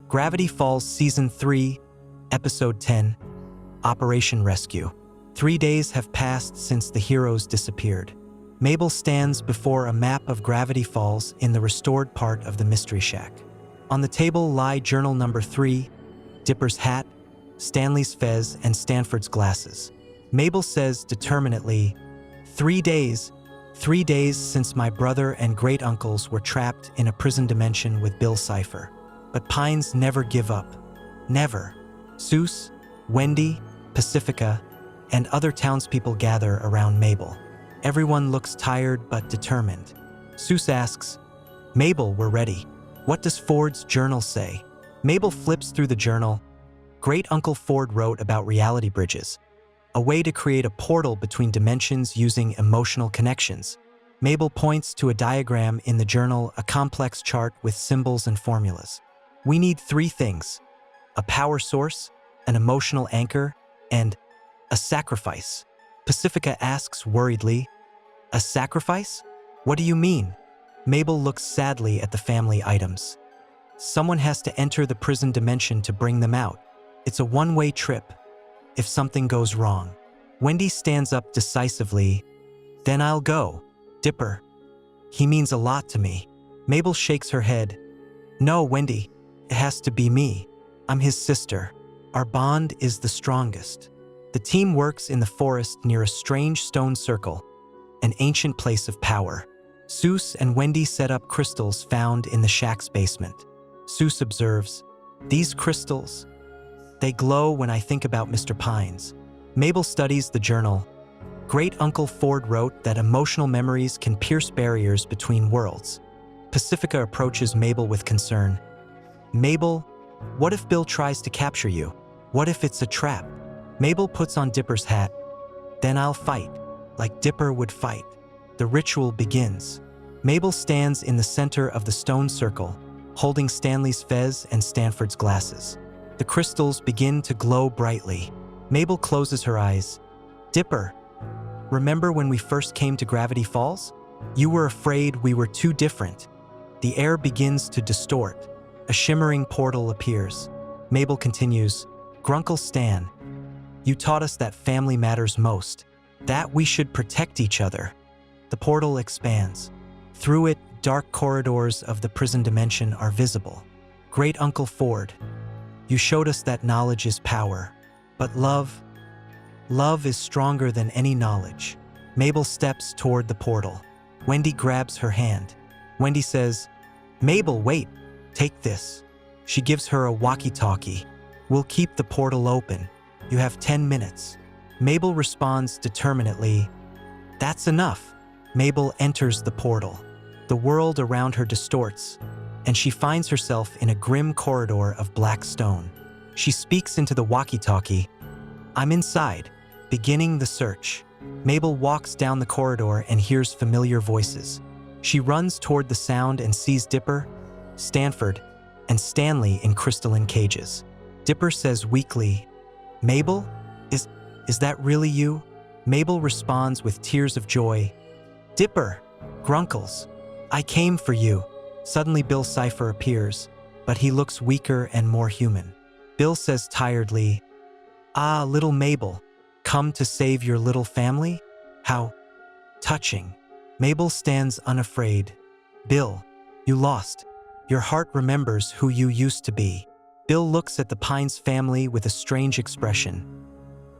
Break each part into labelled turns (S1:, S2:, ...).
S1: Gravity Falls Season 3, Episode 10, Operation Rescue. 3 days have passed since the heroes disappeared. Mabel stands before a map of Gravity Falls in the restored part of the Mystery Shack. On the table lie journal number 3, Dipper's hat, Stanley's fez, and Stanford's glasses. Mabel says determinedly, 3 days, 3 days since my brother and great-uncles were trapped in a prison dimension with Bill Cipher. But Pines never give up. Never. Seuss, Wendy, Pacifica, and other townspeople gather around Mabel. Everyone looks tired but determined. Seuss asks, Mabel, we're ready. What does Ford's journal say? Mabel flips through the journal. Great-Uncle Ford wrote about reality bridges, a way to create a portal between dimensions using emotional connections. Mabel points to a diagram in the journal, a complex chart with symbols and formulas. We need 3 things: a power source, an emotional anchor, and a sacrifice. Pacifica asks worriedly, a sacrifice? What do you mean? Mabel looks sadly at the family items. Someone has to enter the prison dimension to bring them out. It's a one-way trip. If something goes wrong. Wendy stands up decisively. Then I'll go. Dipper. He means a lot to me. Mabel shakes her head. No, Wendy. It has to be me. I'm his sister. Our bond is the strongest. The team works in the forest near a strange stone circle, an ancient place of power. Seuss and Wendy set up crystals found in the shack's basement. Seuss observes, these crystals, they glow when I think about Mr. Pines. Mabel studies the journal. Great-Uncle Ford wrote that emotional memories can pierce barriers between worlds. Pacifica approaches Mabel with concern. Mabel, what if Bill tries to capture you? What if it's a trap? Mabel puts on Dipper's hat. Then I'll fight, like Dipper would fight. The ritual begins. Mabel stands in the center of the stone circle, holding Stanley's fez and Stanford's glasses. The crystals begin to glow brightly. Mabel closes her eyes. Dipper, remember when we first came to Gravity Falls? You were afraid we were too different. The air begins to distort. A shimmering portal appears. Mabel continues, Grunkle Stan, you taught us that family matters most, that we should protect each other. The portal expands. Through it, dark corridors of the prison dimension are visible. Great-Uncle Ford, you showed us that knowledge is power, but love is stronger than any knowledge. Mabel steps toward the portal. Wendy grabs her hand. Wendy says, Mabel, wait. Take this. She gives her a walkie-talkie. We'll keep the portal open. You have 10 minutes. Mabel responds determinedly. That's enough. Mabel enters the portal. The world around her distorts, and she finds herself in a grim corridor of black stone. She speaks into the walkie-talkie. I'm inside, beginning the search. Mabel walks down the corridor and hears familiar voices. She runs toward the sound and sees Dipper, Stanford, and Stanley in crystalline cages. Dipper says weakly, Mabel, is that really you? Mabel responds with tears of joy. Dipper, Grunkles, I came for you. Suddenly Bill Cipher appears, but he looks weaker and more human. Bill says tiredly, Ah, little Mabel, come to save your little family? How touching. Mabel stands unafraid. Bill, you lost. Your heart remembers who you used to be. Bill looks at the Pines family with a strange expression.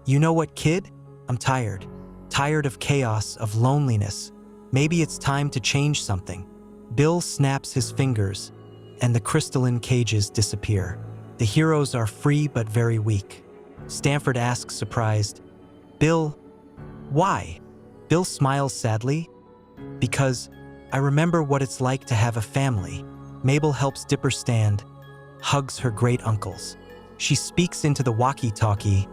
S1: You know what, kid? I'm tired. Tired of chaos, of loneliness. Maybe it's time to change something. Bill snaps his fingers, and the crystalline cages disappear. The heroes are free but very weak. Stanford asks, surprised, Bill, why? Bill smiles sadly. Because I remember what it's like to have a family. Mabel helps Dipper stand, hugs her great-uncles. She speaks into the walkie-talkie.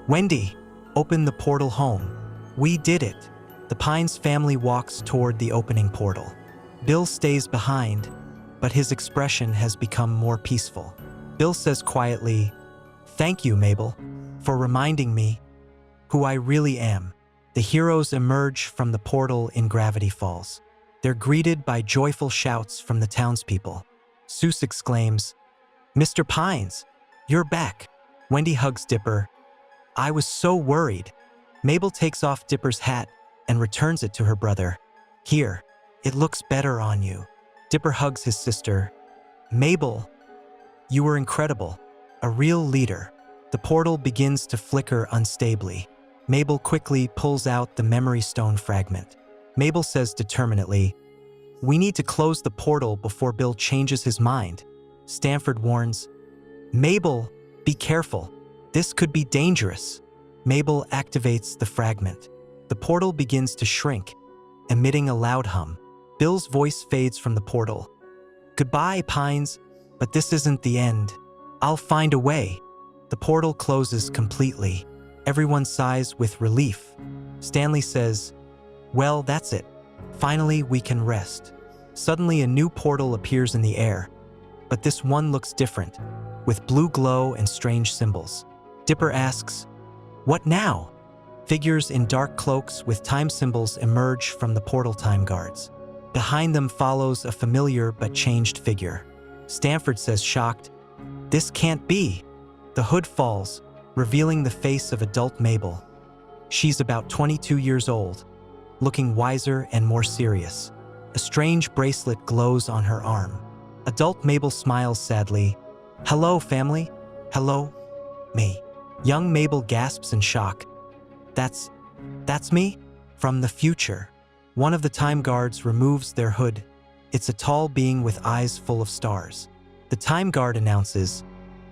S1: Wendy, open the portal home. We did it. The Pines family walks toward the opening portal. Bill stays behind, but his expression has become more peaceful. Bill says quietly, Thank you, Mabel, for reminding me who I really am. The heroes emerge from the portal in Gravity Falls. They're greeted by joyful shouts from the townspeople. Seuss exclaims, Mr. Pines, you're back. Wendy hugs Dipper. I was so worried. Mabel takes off Dipper's hat and returns it to her brother. Here, it looks better on you. Dipper hugs his sister. Mabel, you were incredible. A real leader. The portal begins to flicker unstably. Mabel quickly pulls out the memory stone fragment. Mabel says determinedly, we need to close the portal before Bill changes his mind. Stanford warns, Mabel, be careful. This could be dangerous. Mabel activates the fragment. The portal begins to shrink, emitting a loud hum. Bill's voice fades from the portal. Goodbye, Pines, but this isn't the end. I'll find a way. The portal closes completely. Everyone sighs with relief. Stanley says, well, that's it. Finally, we can rest. Suddenly, a new portal appears in the air, but this one looks different, with blue glow and strange symbols. Dipper asks, what now? Figures in dark cloaks with time symbols emerge from the portal time guards. Behind them follows a familiar but changed figure. Stanford says, shocked, this can't be. The hood falls, revealing the face of adult Mabel. She's about 22 years old, looking wiser and more serious. A strange bracelet glows on her arm. Adult Mabel smiles sadly. Hello, family. Hello, me. Young Mabel gasps in shock. That's me? From the future. One of the time guards removes their hood. It's a tall being with eyes full of stars. The time guard announces,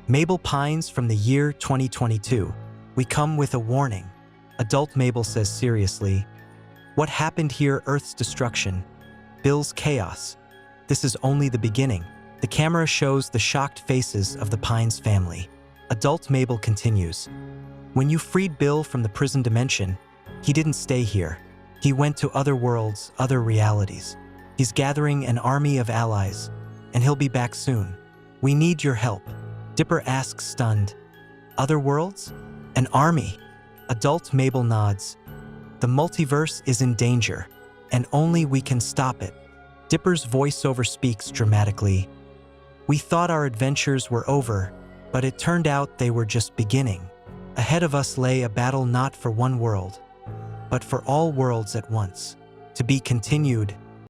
S1: Mabel Pines from the year 2022. We come with a warning. Adult Mabel says seriously, what happened here? Earth's destruction. Bill's chaos. This is only the beginning. The camera shows the shocked faces of the Pines family. Adult Mabel continues, when you freed Bill from the prison dimension, he didn't stay here. He went to other worlds, other realities. He's gathering an army of allies, and he'll be back soon. We need your help. Dipper asks, stunned, other worlds? An army? Adult Mabel nods. The multiverse is in danger, and only we can stop it. Dipper's voiceover speaks dramatically. We thought our adventures were over, but it turned out they were just beginning. Ahead of us lay a battle not for one world, but for all worlds at once. To be continued.